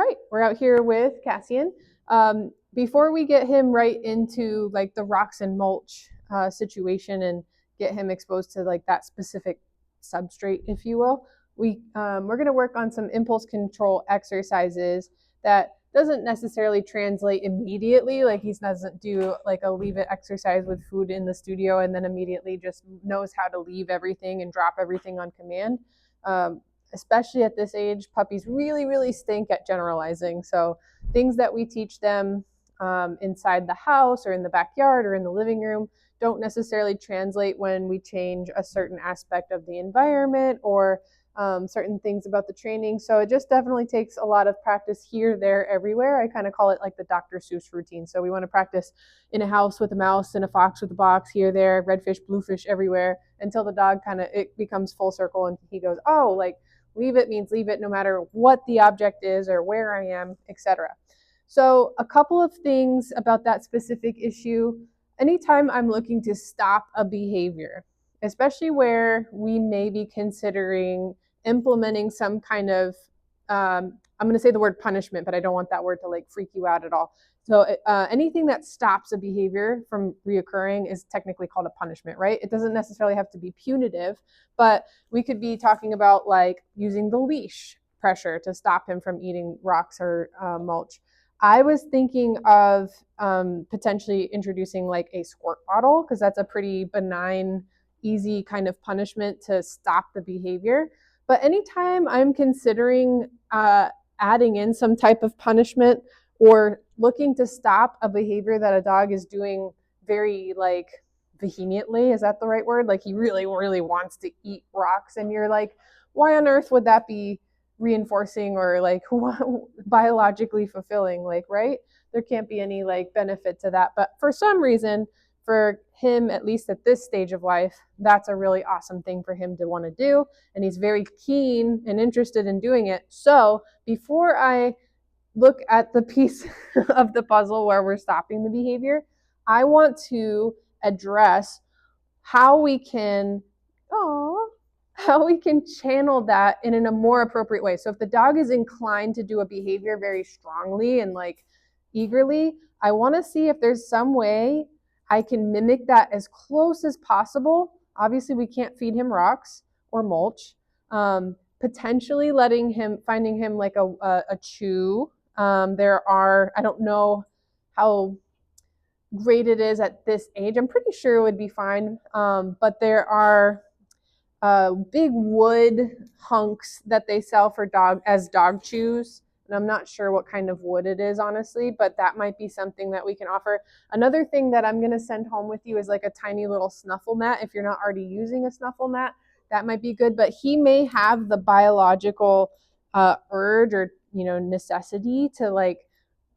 right, we're out here with Cassian. Before we get him right into like the rocks and mulch situation and get him exposed to like that specific substrate, if you will, we're going to work on some impulse control exercises that doesn't necessarily translate immediately. Like he doesn't do like a leave it exercise with food in the studio and then immediately just knows how to leave everything and drop everything on command. Especially at this age, puppies really, really stink at generalizing. So things that we teach them inside the house or in the backyard or in the living room don't necessarily translate when we change a certain aspect of the environment or certain things about the training. So it just definitely takes a lot of practice here, there, everywhere. I kind of call it like the Dr. Seuss routine. So we want to practice in a house with a mouse, in a fox with a box, here, there, redfish, bluefish, everywhere, until the dog it becomes full circle and he goes, oh, like leave it means leave it no matter what the object is or where I am, etc. So a couple of things about that specific issue. Anytime I'm looking to stop a behavior, especially where we may be considering implementing some kind of, I'm going to say the word punishment, but I don't want that word to like freak you out at all. So anything that stops a behavior from reoccurring is technically called a punishment, right? It doesn't necessarily have to be punitive, but we could be talking about like using the leash pressure to stop him from eating rocks or mulch. I was thinking of potentially introducing like a squirt bottle because that's a pretty benign, easy kind of punishment to stop the behavior. But anytime I'm considering adding in some type of punishment or looking to stop a behavior that a dog is doing very like vehemently, is that the right word? Like he really, really wants to eat rocks and you're like, why on earth would that be reinforcing or like biologically fulfilling? Like, right? There can't be any like benefit to that. But for some reason, for him, at least at this stage of life, that's a really awesome thing for him to want to do. And he's very keen and interested in doing it. So before I look at the piece of the puzzle where we're stopping the behavior, I want to address how we can, how we can channel that in a more appropriate way. So if the dog is inclined to do a behavior very strongly and like eagerly, I want to see if there's some way I can mimic that as close as possible. Obviously, we can't feed him rocks or mulch. Potentially finding him like a chew. There are, I don't know how great it is at this age. I'm pretty sure it would be fine. But there are big wood hunks that they sell for dog chews. And I'm not sure what kind of wood it is, honestly, but that might be something that we can offer. Another thing that I'm going to send home with you is like a tiny little snuffle mat. If you're not already using a snuffle mat, that might be good. But he may have the biological urge or, necessity to like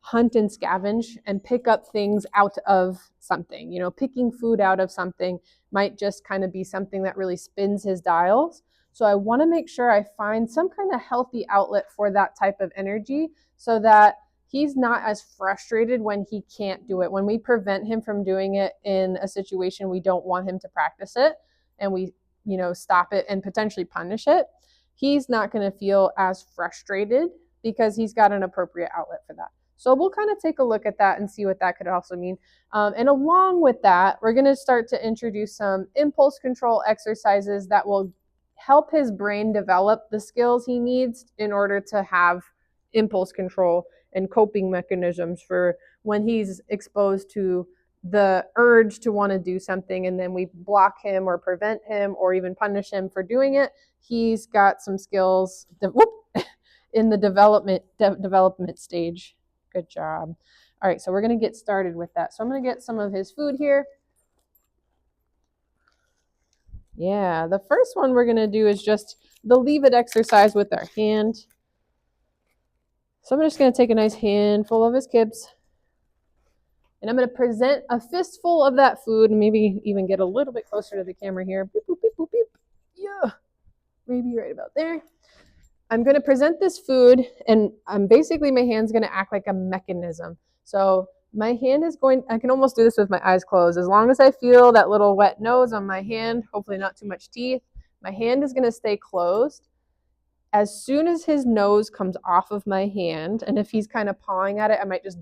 hunt and scavenge and pick up things out of something. Picking food out of something might just kind of be something that really spins his dials. So I want to make sure I find some kind of healthy outlet for that type of energy so that he's not as frustrated when he can't do it. When we prevent him from doing it in a situation we don't want him to practice it and we, stop it and potentially punish it, he's not going to feel as frustrated because he's got an appropriate outlet for that. So we'll kind of take a look at that and see what that could also mean. And along with that, we're going to start to introduce some impulse control exercises that will help his brain develop the skills he needs in order to have impulse control and coping mechanisms for when he's exposed to the urge to want to do something and then we block him or prevent him or even punish him for doing it. He's got some skills in the development stage. Good job. All right, so we're going to get started with that. So I'm going to get some of his food here. Yeah, the first one we're going to do is just the leave it exercise with our hand. So I'm just going to take a nice handful of his kibs. And I'm going to present a fistful of that food and maybe even get a little bit closer to the camera here. Beep, boop, beep, boop, beep. Yeah, maybe right about there. I'm going to present this food and basically my hand's going to act like a mechanism. So my hand is I can almost do this with my eyes closed. As long as I feel that little wet nose on my hand, hopefully not too much teeth, my hand is going to stay closed. as soon as his nose comes off of my hand, and if he's kind of pawing at it, I might just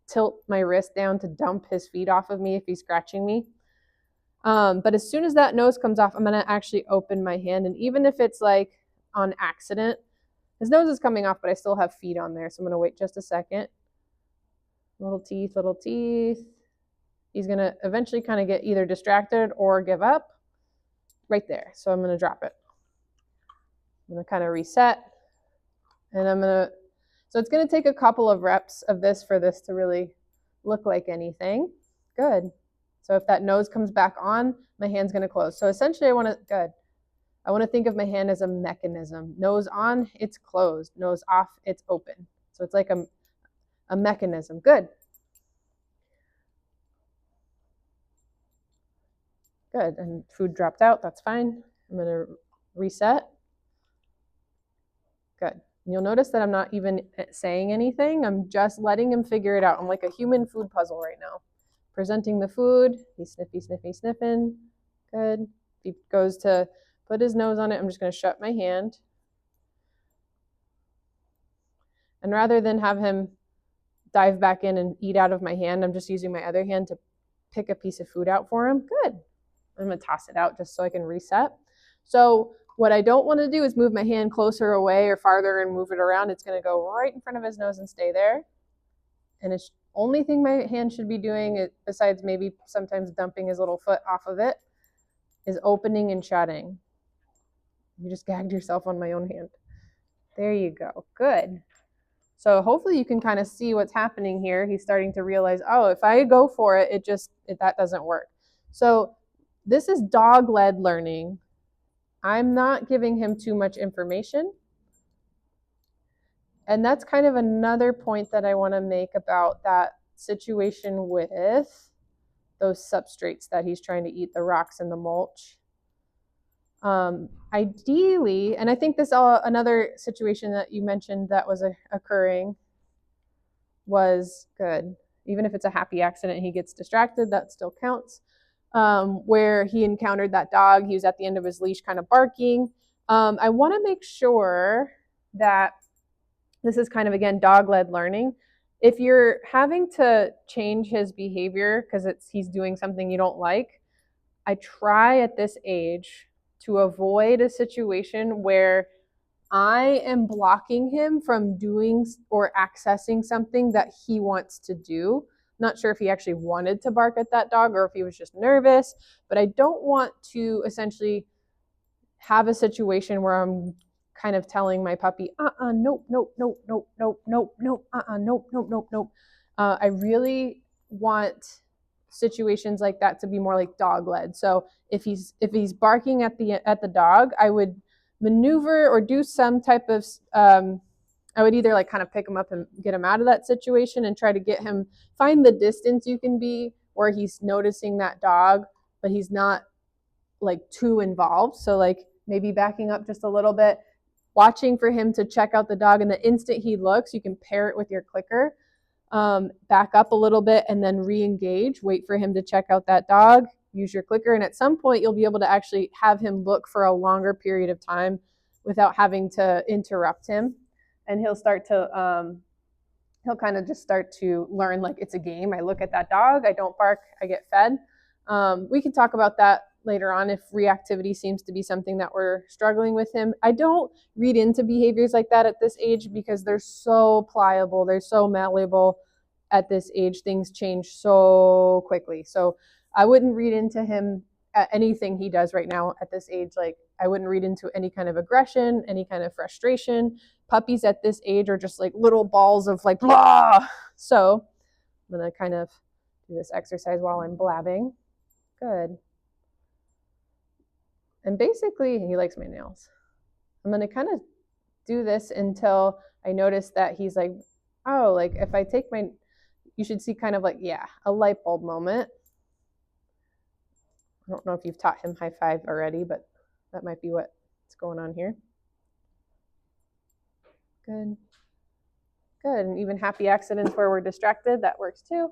tilt my wrist down to dump his feet off of me if he's scratching me. But as soon as that nose comes off, I'm going to actually open my hand. And even if it's like on accident, his nose is coming off, but I still have feet on there. So I'm going to wait just a second. Little teeth, little teeth. He's going to eventually kind of get either distracted or give up right there. So I'm going to drop it. I'm going to kind of reset. And so it's going to take a couple of reps of this for this to really look like anything. Good. So if that nose comes back on, my hand's going to close. So essentially I want to think of my hand as a mechanism. Nose on, it's closed. Nose off, it's open. So it's like a mechanism. Good. Good. And food dropped out. That's fine. I'm going to reset. Good. You'll notice that I'm not even saying anything. I'm just letting him figure it out. I'm like a human food puzzle right now. Presenting the food. He's sniffy, sniffy, sniffing. Good. If he goes to put his nose on it, I'm just going to shut my hand. And rather than have him dive back in and eat out of my hand, I'm just using my other hand to pick a piece of food out for him. Good. I'm going to toss it out just so I can reset. So what I don't want to do is move my hand closer away or farther and move it around. It's going to go right in front of his nose and stay there. And it's only thing my hand should be doing, besides maybe sometimes dumping his little foot off of it, is opening and shutting. You just gagged yourself on my own hand. There you go. Good. So hopefully you can kind of see what's happening here. He's starting to realize, oh, if I go for it, that doesn't work. So this is dog-led learning. I'm not giving him too much information. And that's kind of another point that I want to make about that situation with those substrates that he's trying to eat, the rocks and the mulch. Ideally, and I think this another situation that you mentioned that was occurring was good. Even if it's a happy accident, he gets distracted, that still counts. Where he encountered that dog, he was at the end of his leash kind of barking. I want to make sure that this is kind of, again, dog-led learning. If you're having to change his behavior because he's doing something you don't like, I try at this age to avoid a situation where I am blocking him from doing or accessing something that he wants to do. Not sure if he actually wanted to bark at that dog or if he was just nervous, but I don't want to essentially have a situation where I'm kind of telling my puppy, nope, nope, nope, nope, nope, nope, nope, nope, nope, nope, nope. I really want situations like that to be more like dog-led. So if he's barking at the dog, I would maneuver or do some type of I would either like kind of pick him up and get him out of that situation and try to get him, find the distance you can be where he's noticing that dog, but he's not like too involved. So like maybe backing up just a little bit, watching for him to check out the dog, and the instant he looks, you can pair it with your clicker. Back up a little bit and then re-engage, wait for him to check out that dog, use your clicker, and at some point you'll be able to actually have him look for a longer period of time without having to interrupt him. And he'll kind of just start to learn like it's a game. I look at that dog, I don't bark, I get fed. We can talk about that later on if reactivity seems to be something that we're struggling with him. I don't read into behaviors like that at this age because they're so pliable, they're so malleable at this age. Things change so quickly. So I wouldn't read into him at anything he does right now at this age. Like I wouldn't read into any kind of aggression, any kind of frustration. Puppies at this age are just like little balls of like blah. So I'm gonna kind of do this exercise while I'm blabbing. Good. And basically, he likes my nails. I'm going to kind of do this until I notice that he's like, oh, like if I take you should see kind of like, yeah, a light bulb moment. I don't know if you've taught him high five already, but that might be what's going on here. Good. Good. And even happy accidents where we're distracted, that works too.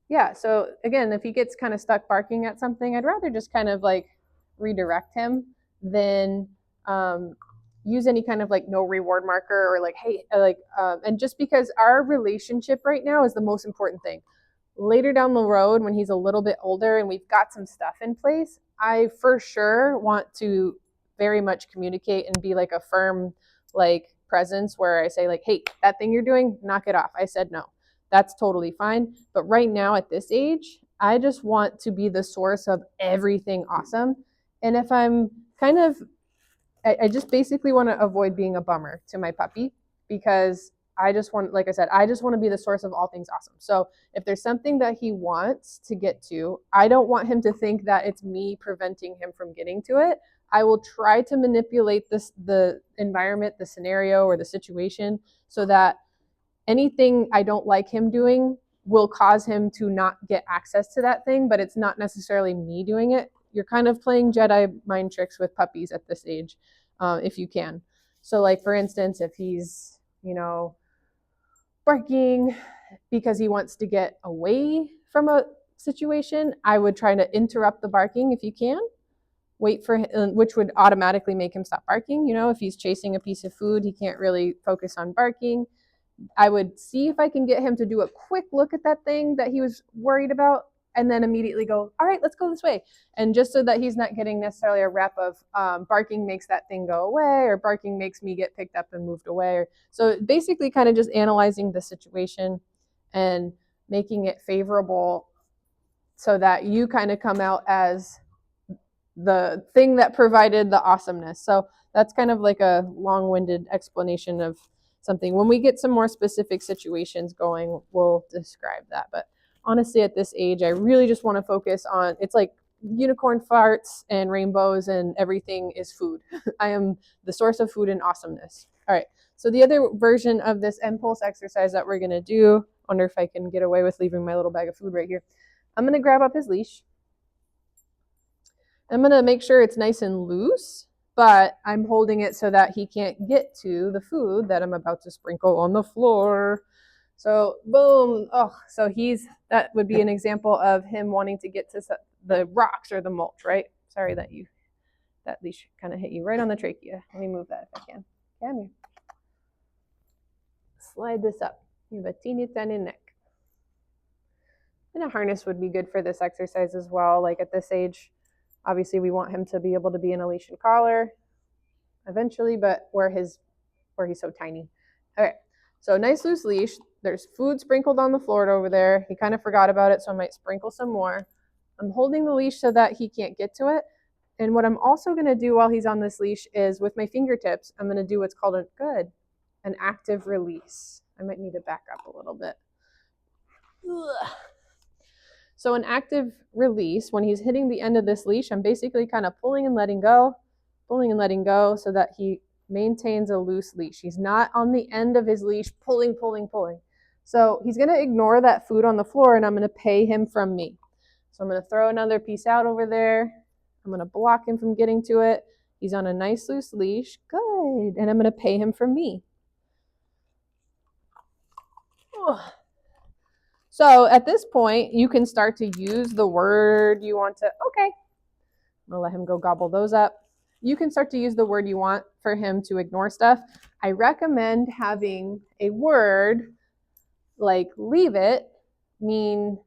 Yeah, so again, if he gets kind of stuck barking at something, I'd rather just kind of like redirect him, then use any kind of like no reward marker or like, hey, like, and just because our relationship right now is the most important thing. Later down the road, when he's a little bit older and we've got some stuff in place, I for sure want to very much communicate and be like a firm like presence where I say like, hey, that thing you're doing, knock it off. I said no. That's totally fine. But right now at this age, I just want to be the source of everything awesome. And if I'm kind of, I just basically want to avoid being a bummer to my puppy because I just want, like I said, I just want to be the source of all things awesome. So if there's something that he wants to get to, I don't want him to think that it's me preventing him from getting to it. I will try to manipulate the environment, the scenario, or the situation so that anything I don't like him doing will cause him to not get access to that thing, but it's not necessarily me doing it. You're kind of playing Jedi mind tricks with puppies at this age, if you can. So like, for instance, if he's, barking because he wants to get away from a situation, I would try to interrupt the barking if you can. Wait for him, which would automatically make him stop barking. If he's chasing a piece of food, he can't really focus on barking. I would see if I can get him to do a quick look at that thing that he was worried about and then immediately go, all right, let's go this way. And just so that he's not getting necessarily a rep of barking makes that thing go away or barking makes me get picked up and moved away. So basically kind of just analyzing the situation and making it favorable so that you kind of come out as the thing that provided the awesomeness. So that's kind of like a long-winded explanation of something. When we get some more specific situations going, we'll describe that. But honestly, at this age, I really just want to focus on, it's like unicorn farts and rainbows and everything is food. I am the source of food and awesomeness. All right. So the other version of this impulse exercise that we're going to do, I wonder if I can get away with leaving my little bag of food right here. I'm going to grab up his leash. I'm going to make sure it's nice and loose, but I'm holding it so that he can't get to the food that I'm about to sprinkle on the floor. So boom. Oh, so that would be an example of him wanting to get to the rocks or the mulch, right? Sorry that leash kind of hit you right on the trachea. Let me move that if I can. Come here. Slide this up. You have a teeny tiny neck. And a harness would be good for this exercise as well. Like at this age, obviously we want him to be able to be in a leash and collar eventually, but where he's so tiny. All right, so nice loose leash. There's food sprinkled on the floor over there. He kind of forgot about it, so I might sprinkle some more. I'm holding the leash so that he can't get to it. And what I'm also going to do while he's on this leash is with my fingertips, I'm going to do what's called an active release. I might need to back up a little bit. Ugh. So an active release, when he's hitting the end of this leash, I'm basically kind of pulling and letting go so that he maintains a loose leash. He's not on the end of his leash pulling. So he's going to ignore that food on the floor and I'm going to pay him from me. So I'm going to throw another piece out over there. I'm going to block him from getting to it. He's on a nice loose leash. Good. And I'm going to pay him from me. Ugh. So at this point, you can start to use the word you want to, okay. I'm going to let him go gobble those up. You can start to use the word you want for him to ignore stuff. I recommend having a word like leave it, mean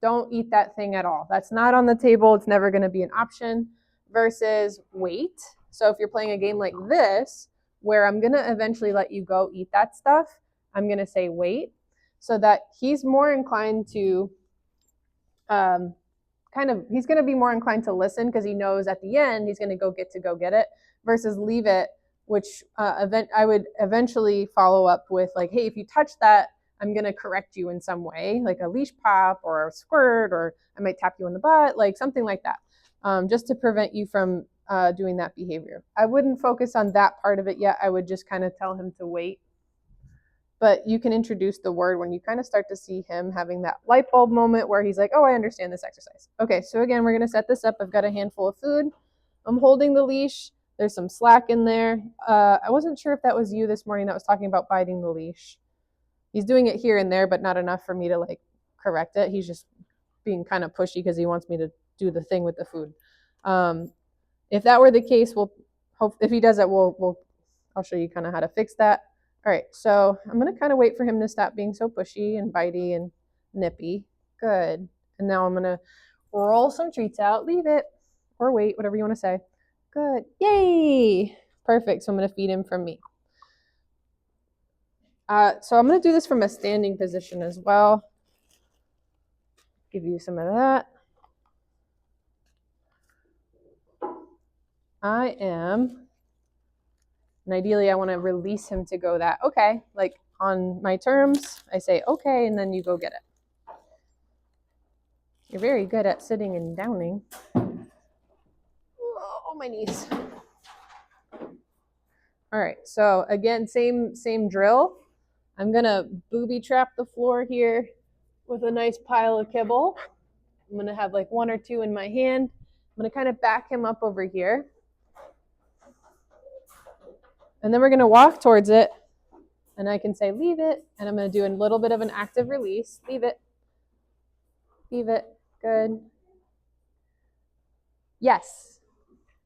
don't eat that thing at all. That's not on the table. It's never going to be an option versus wait. So if you're playing a game like this, where I'm going to eventually let you go eat that stuff, I'm going to say wait. So that he's more inclined to he's going to be more inclined to listen because he knows at the end he's going to go get it versus leave it, which I would eventually follow up with like, hey, if you touch that, I'm going to correct you in some way, like a leash pop or a squirt, or I might tap you in the butt, like something like that, just to prevent you from doing that behavior. I wouldn't focus on that part of it yet. I would just kind of tell him to wait. But you can introduce the word when you kind of start to see him having that light bulb moment where he's like, oh, I understand this exercise. Okay, so again, we're going to set this up. I've got a handful of food. I'm holding the leash. There's some slack in there. I wasn't sure if that was you this morning that was talking about biting the leash. He's doing it here and there, but not enough for me to like correct it. He's just being kind of pushy because he wants me to do the thing with the food. If that were the case, we'll hope if he does it, I'll show you kind of how to fix that. All right, so I'm gonna kind of wait for him to stop being so pushy and bitey and nippy. Good. And now I'm gonna roll some treats out, leave it, or wait, whatever you want to say. Good. Yay! Perfect. So I'm gonna feed him from me. So I'm gonna do this from a standing position as well. Give you some of that. I am, and ideally I want to release him to go that, okay, like on my terms, I say okay, and then you go get it. You're very good at sitting and downing. Oh, my knees. All right, so again, same drill. I'm gonna booby trap the floor here with a nice pile of kibble. I'm gonna have like 1 or 2 in my hand. I'm gonna kind of back him up over here. And then we're gonna walk towards it, and I can say, leave it, and I'm gonna do a little bit of an active release. Leave it, good. Yes,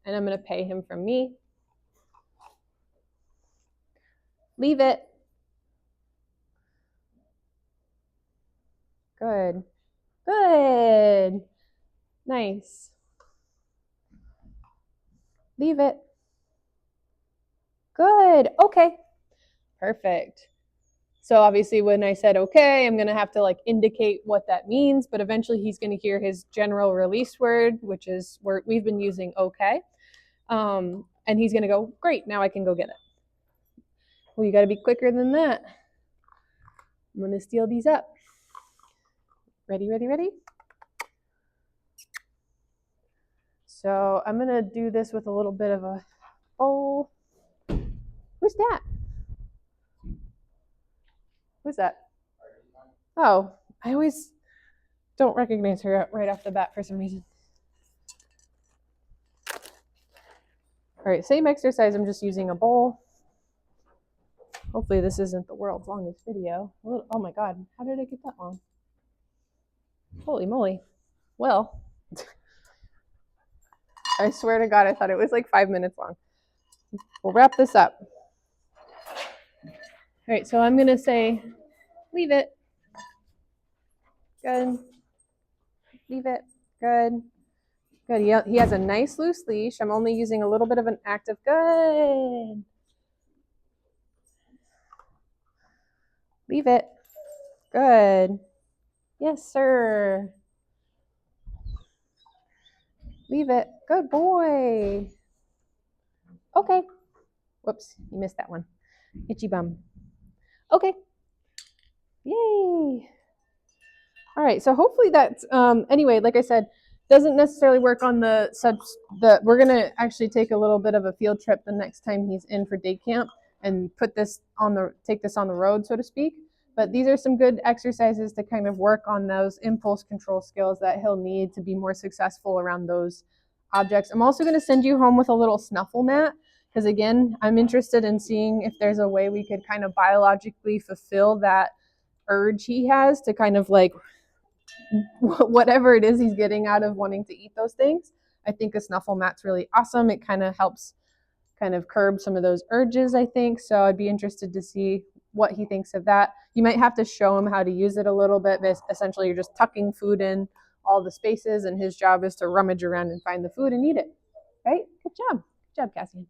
and I'm gonna pay him from me. Leave it. Good. Good. Nice. Leave it. Good. Okay. Perfect. So obviously when I said okay, I'm going to have to like indicate what that means, but eventually he's going to hear his general release word, which is where we've been using okay. And he's going to go, great, now I can go get it. Well, you got to be quicker than that. I'm going to steal these up. Ready, ready, ready? So I'm going to do this with a little bit of a bowl. Who's that? Who's that? Oh, I always don't recognize her right off the bat for some reason. All right, same exercise. I'm just using a bowl. Hopefully this isn't the world's longest video. Oh my God, how did I get that long? Holy moly. Well, I swear to God, I thought it was like 5 minutes long. We'll wrap this up. All right, so I'm gonna say, leave it. Good. Leave it. Good. Good. He has a nice loose leash. I'm only using a little bit of an active. Good. Leave it. Good. Yes, sir. Leave it. Good boy. Okay. Whoops, you missed that one. Itchy bum. Okay. Yay. All right, so hopefully that's, anyway, like I said, doesn't necessarily work on we're gonna actually take a little bit of a field trip the next time he's in for day camp and take this on the road, so to speak. But these are some good exercises to kind of work on those impulse control skills that he'll need to be more successful around those objects. I'm also gonna send you home with a little snuffle mat, because again, I'm interested in seeing if there's a way we could kind of biologically fulfill that urge he has to kind of like whatever it is he's getting out of wanting to eat those things. I think a snuffle mat's really awesome. It kind of helps kind of curb some of those urges, I think. So I'd be interested to see what he thinks of that. You might have to show him how to use it a little bit, but essentially you're just tucking food in all the spaces, and his job is to rummage around and find the food and eat it. Right? Good job. Good job, Cassian.